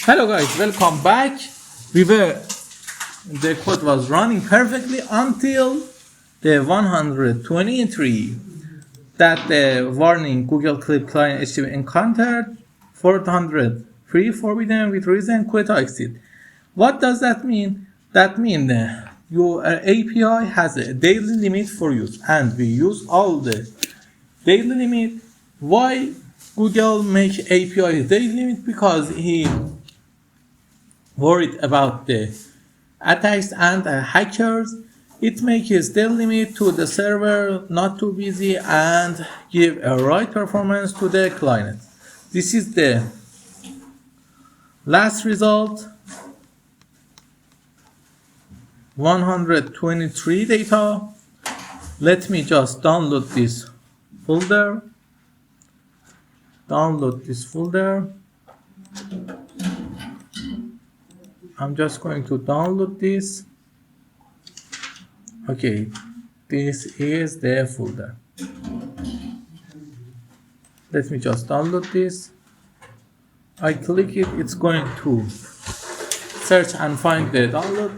Hello guys, welcome back. The code was running perfectly until the 123 that the warning Google Clip client HTTP encountered 400 free forbidden with reason quota exceed. What does that mean? That means your API has a daily limit for use and we use all the daily limit. Why Google make API daily limit? Because he worried about the attacks and hackers. It makes his daily limit to the server not too busy and give a right performance to the client. This is the last result. 123 data. Let me just download this folder. I'm just going to download this. Okay, this is the folder. Let me just download this. I click it, it's going to search and find the download.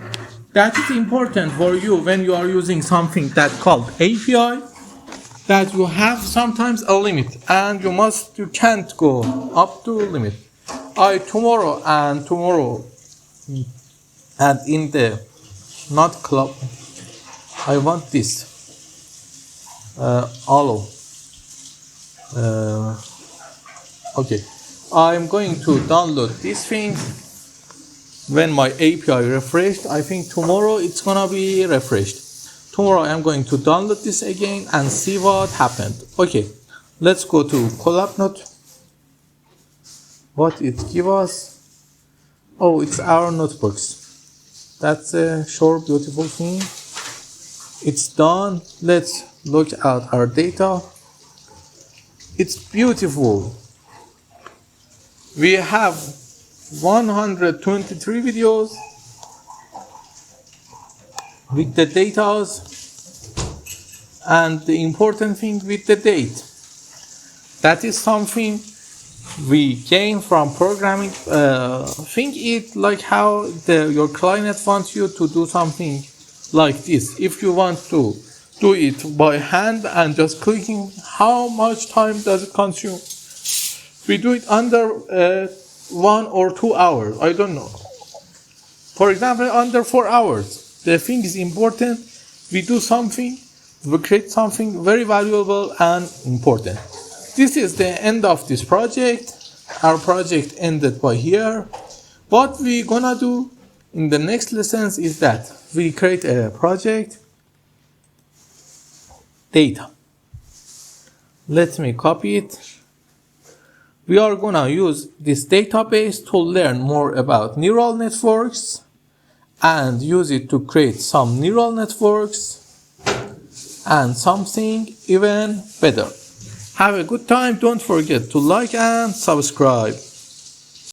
That is important for you when you are using something that's called API, that you have sometimes a limit and you can't go up to limit. Tomorrow and in the not club I want this allow. Okay, I'm going to download this thing. When my API refreshed, I think tomorrow it's gonna be refreshed. Tomorrow I'm going to download this again and see what happened. Okay, let's go to collab note. What it give us? Oh, it's our notebooks. That's a short, beautiful thing. It's done. Let's look at our data. It's beautiful. We have 123 videos with the data and the important thing with the date. That is something we gain from programming. Think it like how your client wants you to do something like this. If you want to do it by hand and just clicking, how much time does it consume? We do it under 1 or 2 hours. I don't know. For example, under 4 hours. The thing is important. We do something, we create something very valuable and important. This is the end of this project. Our project ended by here. What we gonna do in the next lessons is that we create a project data. Let me copy it. We are gonna use this database to learn more about neural networks and use it to create some neural networks and something even better. Have a good time. Don't forget to like and subscribe.